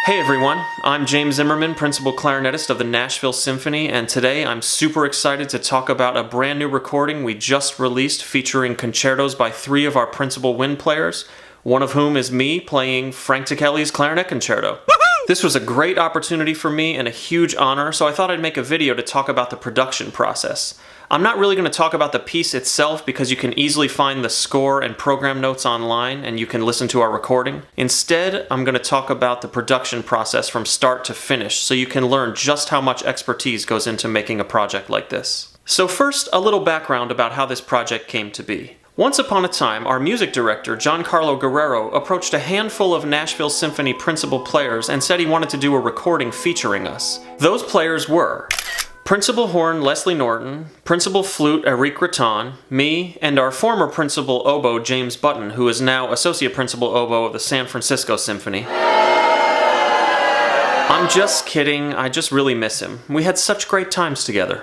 Hey everyone, I'm James Zimmermann, principal clarinetist of the Nashville Symphony, and today I'm super excited to talk about a brand new recording we just released featuring concertos by three of our principal wind players, one of whom is me playing Frank Ticheli's Clarinet Concerto. This was a great opportunity for me and a huge honor, so I thought I'd make a video to talk about the production process. I'm not really going to talk about the piece itself because you can easily find the score and program notes online and you can listen to our recording. Instead, I'm going to talk about the production process from start to finish so you can learn just how much expertise goes into making a project like this. So first, a little background about how this project came to be. Once upon a time, our music director, Giancarlo Guerrero, approached a handful of Nashville Symphony principal players and said he wanted to do a recording featuring us. Those players were Principal Horn Leslie Norton, Principal Flute Eric Raton, me, and our former Principal Oboe James Button, who is now Associate Principal Oboe of the San Francisco Symphony. I'm just kidding, I just really miss him. We had such great times together.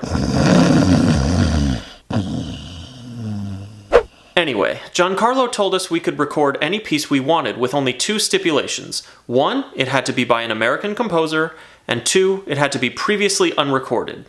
Anyway, Giancarlo told us we could record any piece we wanted with only two stipulations. One, it had to be by an American composer, and two, it had to be previously unrecorded.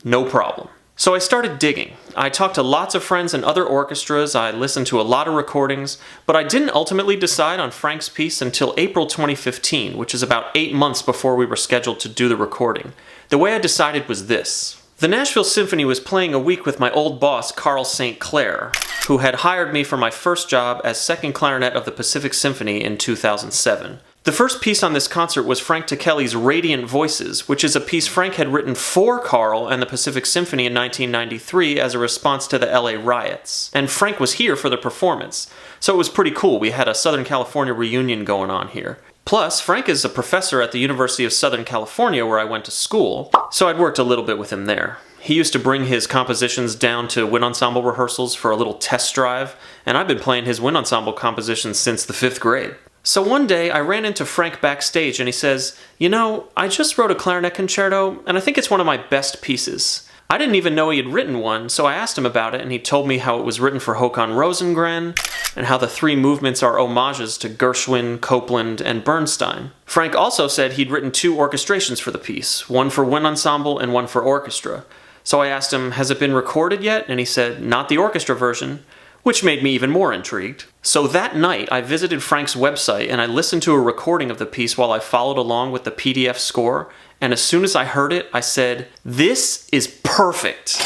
No problem. So I started digging. I talked to lots of friends in other orchestras, I listened to a lot of recordings, but I didn't ultimately decide on Frank's piece until April 2015, which is about 8 months before we were scheduled to do the recording. The way I decided was this. The Nashville Symphony was playing a week with my old boss, Carl St. Clair, who had hired me for my first job as second clarinet of the Pacific Symphony in 2007. The first piece on this concert was Frank Ticheli's Radiant Voices, which is a piece Frank had written for Carl and the Pacific Symphony in 1993 as a response to the LA riots. And Frank was here for the performance, so it was pretty cool. We had a Southern California reunion going on here. Plus, Frank is a professor at the University of Southern California where I went to school, so I'd worked a little bit with him there. He used to bring his compositions down to wind ensemble rehearsals for a little test drive, and I've been playing his wind ensemble compositions since the 5th grade. So one day, I ran into Frank backstage and he says, "You know, I just wrote a clarinet concerto, and I think it's one of my best pieces." I didn't even know he had written one, so I asked him about it, and he told me how it was written for Håkan Rosengren, and how the three movements are homages to Gershwin, Copland, and Bernstein. Frank also said he'd written 2 orchestrations for the piece, one for wind ensemble and one for orchestra. So I asked him, "Has it been recorded yet?" And he said, "Not the orchestra version," which made me even more intrigued. So that night, I visited Frank's website and I listened to a recording of the piece while I followed along with the PDF score, and as soon as I heard it, I said, "This is perfect."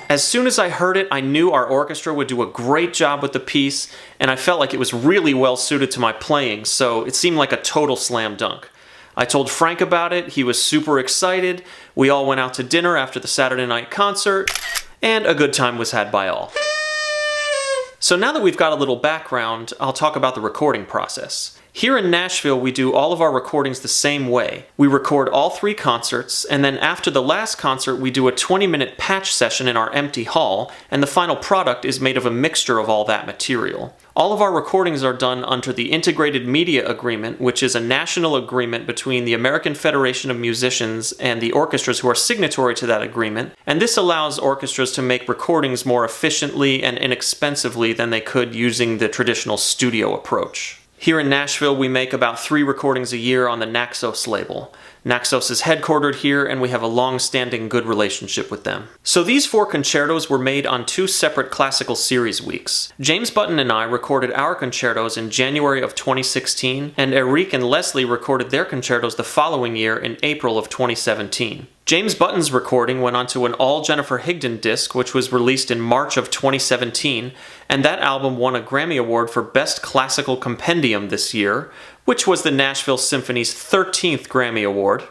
As soon as I heard it, I knew our orchestra would do a great job with the piece, and I felt like it was really well suited to my playing, so it seemed like a total slam dunk. I told Frank about it, he was super excited, we all went out to dinner after the Saturday night concert, and a good time was had by all. So now that we've got a little background, I'll talk about the recording process. Here in Nashville, we do all of our recordings the same way. We record all 3 concerts, and then after the last concert, we do a 20-minute patch session in our empty hall, and the final product is made of a mixture of all that material. All of our recordings are done under the Integrated Media Agreement, which is a national agreement between the American Federation of Musicians and the orchestras who are signatory to that agreement, and this allows orchestras to make recordings more efficiently and inexpensively than they could using the traditional studio approach. Here in Nashville, we make about 3 recordings a year on the Naxos label. Naxos is headquartered here, and we have a long-standing good relationship with them. So these 4 concertos were made on 2 separate classical series weeks. James Button and I recorded our concertos in January of 2016, and Eric and Leslie recorded their concertos the following year in April of 2017. James Button's recording went onto an all Jennifer Higdon disc, which was released in March of 2017, and that album won a Grammy Award for Best Classical Compendium this year, which was the Nashville Symphony's 13th Grammy Award.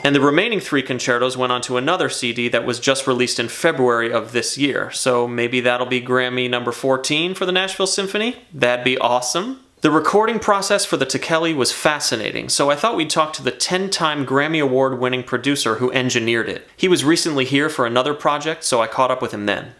And the remaining 3 concertos went onto another CD that was just released in February of this year, so maybe that'll be Grammy number 14 for the Nashville Symphony? That'd be awesome. The recording process for the Ticheli was fascinating, so I thought we'd talk to the 10-time Grammy Award-winning producer who engineered it. He was recently here for another project, so I caught up with him then.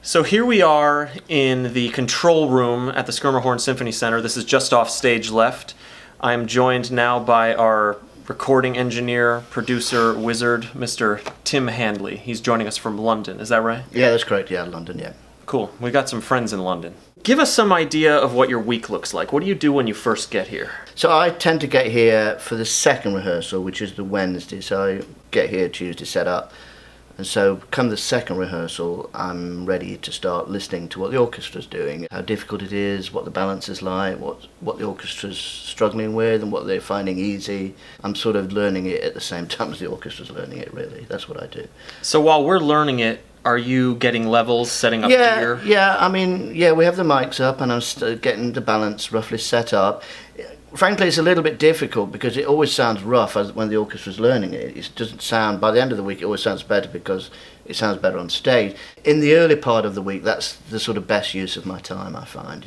So here we are in the control room at the Schermerhorn Symphony Center. This is just off stage left. I am joined now by our recording engineer, producer, wizard, Mr. Tim Handley. He's joining us from London, is that right? Yeah, that's correct, yeah, London, yeah. Cool. We got some friends in London. Give us some idea of what your week looks like. What do you do when you first get here? So I tend to get here for the second rehearsal, which is the Wednesday. So I get here Tuesday, set up. And so come the second rehearsal, I'm ready to start listening to what the orchestra's doing, how difficult it is, what the balance is like, what the orchestra's struggling with and what they're finding easy. I'm sort of learning it at the same time as the orchestra's learning it, really. That's what I do. So while we're learning it, are you getting levels, setting up gear? Yeah, I mean, we have the mics up and I'm getting the balance roughly set up. Frankly, it's a little bit difficult because it always sounds rough when the orchestra's learning it. It doesn't sound, by the end of the week, it always sounds better because it sounds better on stage. In the early part of the week, that's the sort of best use of my time, I find,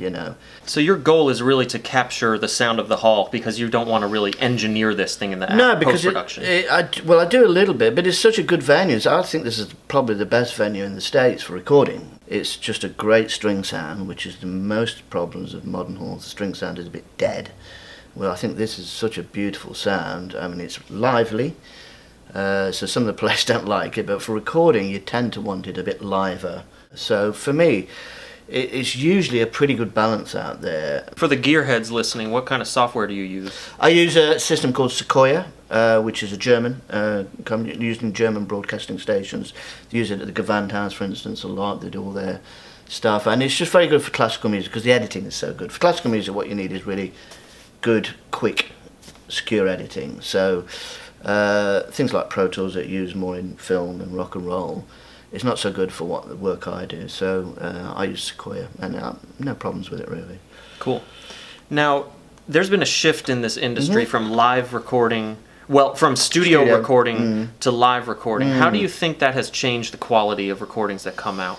So your goal is really to capture the sound of the hall because you don't want to really engineer this thing in the post-production. I do a little bit, but it's such a good venue. So I think this is probably the best venue in the States for recording. It's just a great string sound, which is the most problems of modern halls. The string sound is a bit dead. Well, I think this is such a beautiful sound. I mean, it's lively, so some of the players don't like it, but for recording, you tend to want it a bit liver. So for me, it's usually a pretty good balance out there. For the gearheads listening, what kind of software do you use? I use a system called Sequoia, which is a German company used in German broadcasting stations. They use it at the Gewandhaus, for instance, a lot. They do all their stuff, and it's just very good for classical music because the editing is so good. For classical music, what you need is really good, quick, secure editing. So things like Pro Tools that use more in film and rock and roll, it's not so good for what the work I do. So I use Sequoia, and no problems with it really. Cool. Now, there's been a shift in this industry from live recording, from studio recording to live recording. How do you think that has changed the quality of recordings that come out?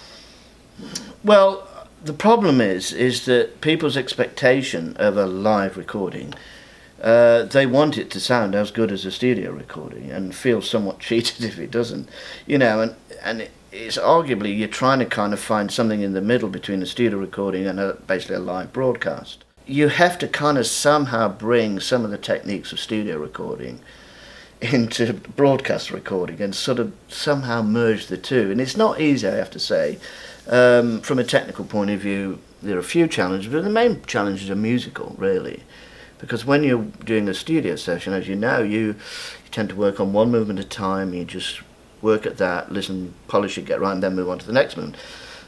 Well, the problem is that people's expectation of a live recording, they want it to sound as good as a studio recording and feel somewhat cheated if it doesn't, and it's arguably you're trying to kind of find something in the middle between a studio recording and basically a live broadcast. You have to kind of somehow bring some of the techniques of studio recording into broadcast recording and sort of somehow merge the two, and it's not easy, I have to say. From a technical point of view, there are a few challenges, but the main challenges are musical, really. Because when you're doing a studio session, as you know, you tend to work on one movement at a time, you just work at that, listen, polish it, get right, and then move on to the next movement.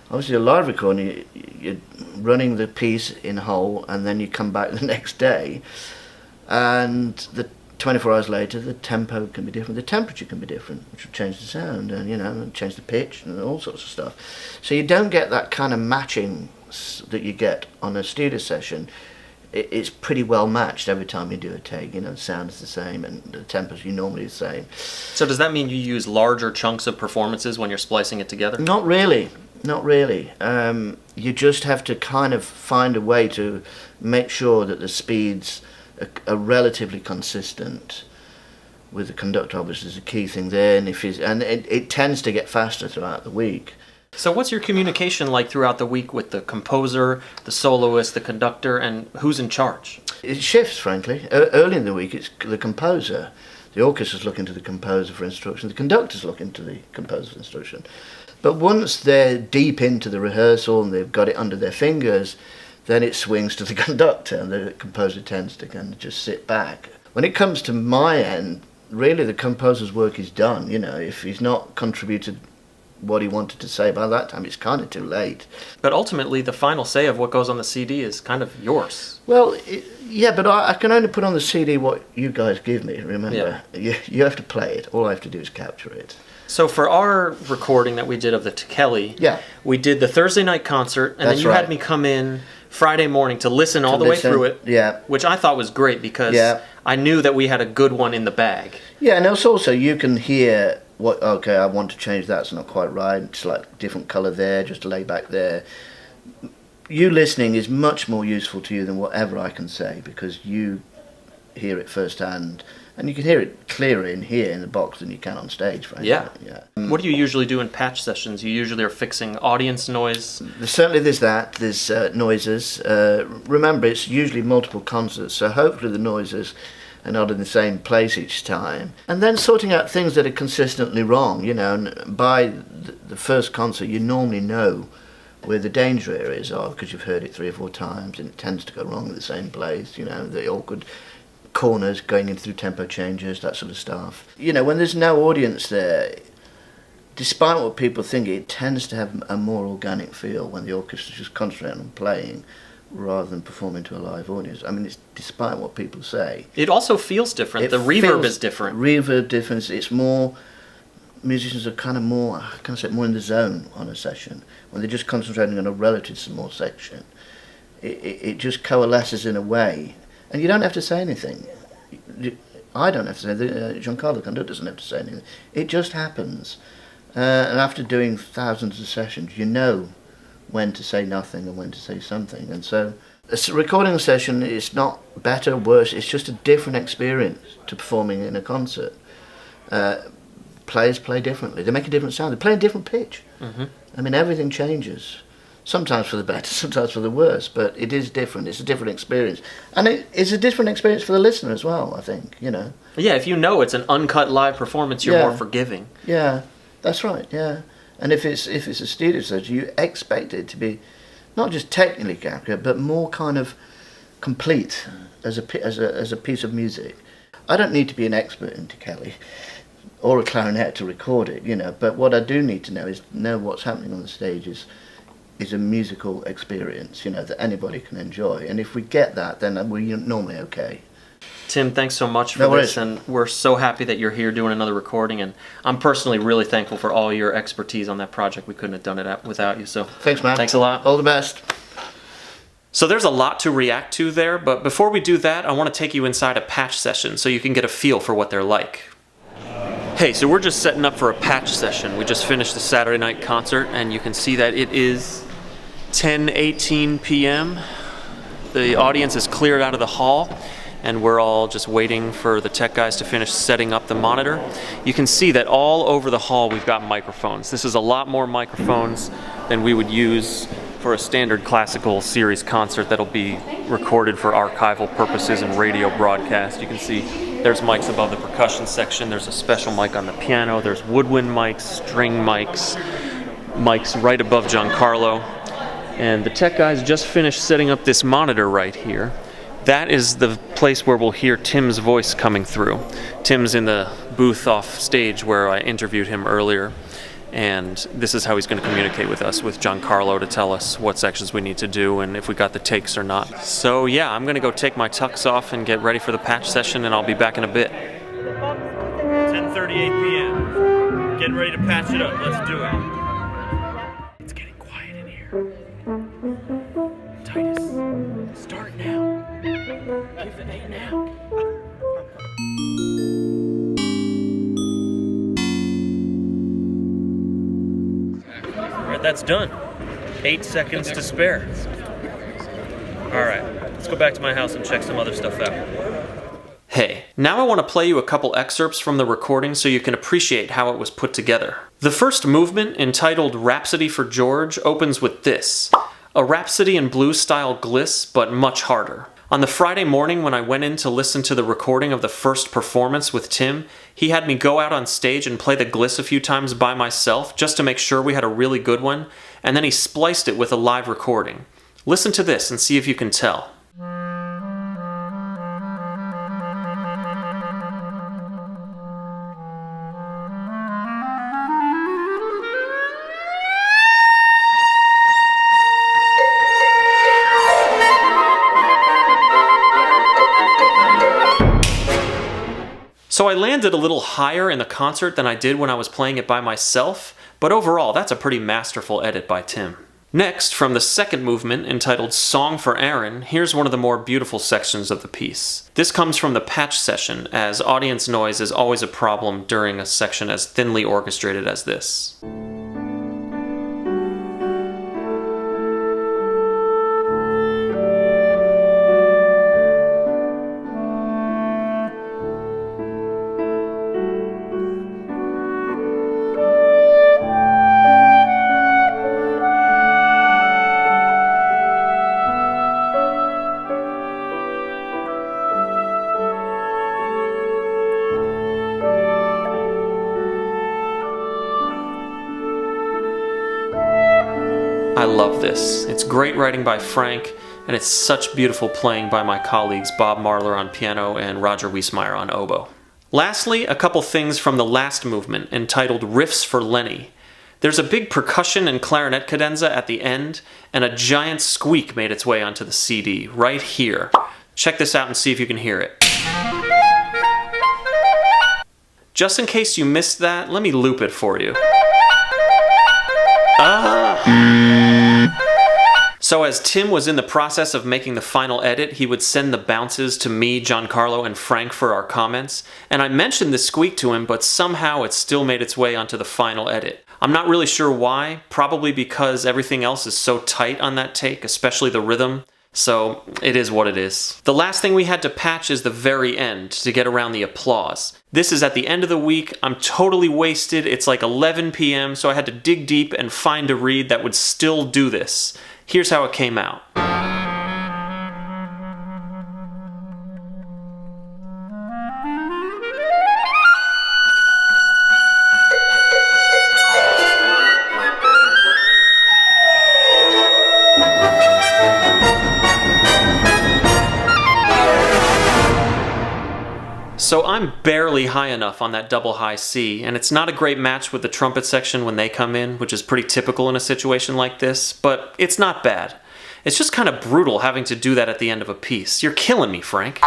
Obviously, a live recording, you're running the piece in whole, and then you come back the next day, and the 24 hours later, the tempo can be different, the temperature can be different, which will change the sound and, and change the pitch and all sorts of stuff. So you don't get that kind of matching that you get on a studio session. It's pretty well matched every time you do a take. The sound is the same and the tempo's normally the same. So does that mean you use larger chunks of performances when you're splicing it together? Not really. You just have to kind of find a way to make sure that the speeds are relatively consistent. With the conductor, obviously, is a key thing there, and it tends to get faster throughout the week. So what's your communication like throughout the week with the composer, the soloist, the conductor, and who's in charge? It shifts, frankly. Early in the week, it's the composer. The orchestra's looking to the composer for instruction. The conductor's looking to the composer for instruction. But once they're deep into the rehearsal and they've got it under their fingers, then it swings to the conductor, and the composer tends to kind of just sit back. When it comes to my end, really the composer's work is done. If he's not contributed what he wanted to say by that time, it's kind of too late. But ultimately, the final say of what goes on the CD is kind of yours. Well, but I can only put on the CD what you guys give me, remember? Yeah. You have to play it. All I have to do is capture it. So for our recording that we did of the Ticheli, we did the Thursday night concert, and then you had me come in Friday morning to listen all the way through it, which I thought was great because I knew that we had a good one in the bag. Yeah, and also you can hear I want to change that, it's not quite right, it's like different colour there, just lay back there. You listening is much more useful to you than whatever I can say because you hear it firsthand. And you can hear it clearer in here in the box than you can on stage, frankly. Yeah. What do you usually do in patch sessions? You usually are fixing audience noise? Certainly there's that. There's noises. Remember, it's usually multiple concerts, so hopefully the noises are not in the same place each time. And then sorting out things that are consistently wrong, and by the first concert you normally know Where the danger areas are, because you've heard it 3 or 4 times and it tends to go wrong in the same place, the awkward corners going in through tempo changes, that sort of stuff. When there's no audience there, despite what people think, it tends to have a more organic feel when the orchestra's just concentrating on playing rather than performing to a live audience. I mean, it's despite what people say. It also feels different. The reverb is different. Reverb difference. It's more, musicians are kind of more, more in the zone on a session. When they're just concentrating on a relatively small section, it just coalesces in a way. And you don't have to say anything. I don't have to say anything. Giancarlo Guerrero doesn't have to say anything. It just happens. And after doing thousands of sessions, you know when to say nothing and when to say something. And so a recording session is not better, worse, it's just a different experience to performing in a concert. Players play differently, they make a different sound, they play a different pitch. Mm-hmm. I mean, everything changes. Sometimes for the better, sometimes for the worse, but it is different. It's a different experience. And it's a different experience for the listener as well, I think, Yeah, if it's an uncut live performance, you're more forgiving. Yeah, that's right, yeah. And if it's a studio session, you expect it to be not just technically accurate, but more kind of complete as a piece of music. I don't need to be an expert in Ticheli or a clarinet to record it, but what I do need to know is what's happening on the stage is a musical experience, that anybody can enjoy. And if we get that, then we're normally okay. Tim, thanks so much for this, and we're so happy that you're here doing another recording, and I'm personally really thankful for all your expertise on that project. We couldn't have done it without you, so thanks, man. Thanks a lot. All the best. So there's a lot to react to there, but before we do that, I want to take you inside a patch session so you can get a feel for what they're like. Hey, so we're just setting up for a patch session. We just finished the Saturday night concert, and you can see that it is 10:18 p.m. The audience is cleared out of the hall, and we're all just waiting for the tech guys to finish setting up the monitor. You can see that all over the hall we've got microphones. This is a lot more microphones than we would use for a standard classical series concert that'll be recorded for archival purposes and radio broadcast. You can see there's mics above the percussion section, there's a special mic on the piano, there's woodwind mics, string mics, mics right above Giancarlo. And the tech guys just finished setting up this monitor right here. That is the place where we'll hear Tim's voice coming through. Tim's in the booth off stage where I interviewed him earlier, and this is how he's going to communicate with us, with Giancarlo, to tell us what sections we need to do and if we got the takes or not. So yeah, I'm going to go take my tux off and get ready for the patch session, and I'll be back in a bit. 10:38 p.m. Getting ready to patch it up. Let's do it. It's getting quiet in here. Titus, start now. Give it a now. Alright, that's done. 8 seconds to spare. Alright, let's go back to my house and check some other stuff out. Hey, now I want to play you a couple excerpts from the recording so you can appreciate how it was put together. The first movement, entitled Rhapsody for George, opens with this. A Rhapsody in blues-style gliss, but much harder. On the Friday morning when I went in to listen to the recording of the first performance with Tim, he had me go out on stage and play the gliss a few times by myself just to make sure we had a really good one, and then he spliced it with a live recording. Listen to this and see if you can tell. So I landed a little higher in the concert than I did when I was playing it by myself, but overall that's a pretty masterful edit by Tim. Next, from the second movement, entitled Song for Aaron, here's one of the more beautiful sections of the piece. This comes from the patch session, as audience noise is always a problem during a section as thinly orchestrated as this. I love this. It's great writing by Frank, and it's such beautiful playing by my colleagues Bob Marler on piano and Roger Wiesmeyer on oboe. Lastly, a couple things from the last movement, entitled Riffs for Lenny. There's a big percussion and clarinet cadenza at the end, and a giant squeak made its way onto the CD, right here. Check this out and see if you can hear it. Just in case you missed that, let me loop it for you. So as Tim was in the process of making the final edit, he would send the bounces to me, Giancarlo, and Frank for our comments, and I mentioned the squeak to him, but somehow it still made its way onto the final edit. I'm not really sure why, probably because everything else is so tight on that take, especially the rhythm. So it is what it is. The last thing we had to patch is the very end to get around the applause. This is at the end of the week. I'm totally wasted. It's like 11 p.m., so I had to dig deep and find a reed that would still do this. Here's how it came out. So I'm barely high enough on that double high C, and it's not a great match with the trumpet section when they come in, which is pretty typical in a situation like this, but it's not bad. It's just kind of brutal having to do that at the end of a piece. You're killing me, Frank.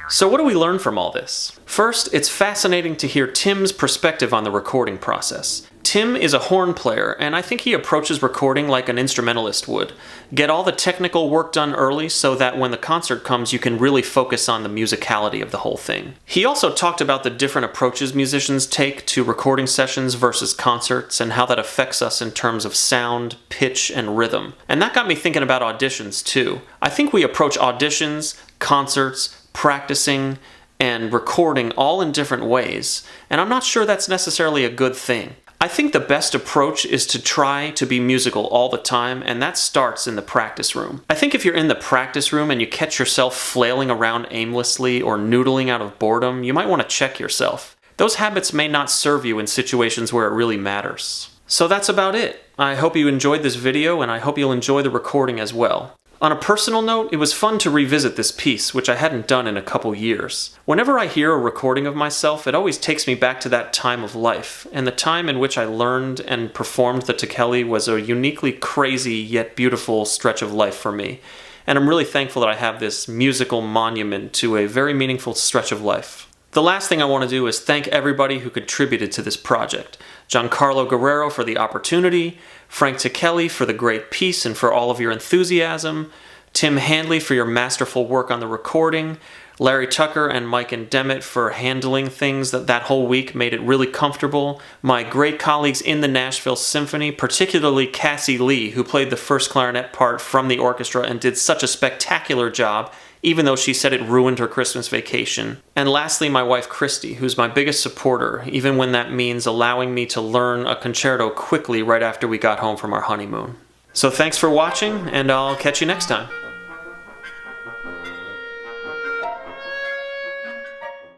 So what do we learn from all this? First, it's fascinating to hear Tim's perspective on the recording process. Tim is a horn player, and I think he approaches recording like an instrumentalist would. Get all the technical work done early so that when the concert comes, you can really focus on the musicality of the whole thing. He also talked about the different approaches musicians take to recording sessions versus concerts and how that affects us in terms of sound, pitch, and rhythm. And that got me thinking about auditions too. I think we approach auditions, concerts, practicing, and recording all in different ways, and I'm not sure that's necessarily a good thing. I think the best approach is to try to be musical all the time, and that starts in the practice room. I think if you're in the practice room and you catch yourself flailing around aimlessly or noodling out of boredom, you might want to check yourself. Those habits may not serve you in situations where it really matters. So that's about it. I hope you enjoyed this video, and I hope you'll enjoy the recording as well. On a personal note, it was fun to revisit this piece, which I hadn't done in a couple years. Whenever I hear a recording of myself, it always takes me back to that time of life, and the time in which I learned and performed the Ticheli was a uniquely crazy yet beautiful stretch of life for me. And I'm really thankful that I have this musical monument to a very meaningful stretch of life. The last thing I want to do is thank everybody who contributed to this project. Giancarlo Guerrero for the opportunity, Frank Ticheli for the great piece and for all of your enthusiasm, Tim Handley for your masterful work on the recording, Larry Tucker and Mike and Demet for handling things that whole week made it really comfortable, my great colleagues in the Nashville Symphony, particularly Cassie Lee, who played the first clarinet part from the orchestra and did such a spectacular job, even though she said it ruined her Christmas vacation. And lastly, my wife Kristie, who's my biggest supporter, even when that means allowing me to learn a concerto quickly right after we got home from our honeymoon. So thanks for watching, and I'll catch you next time.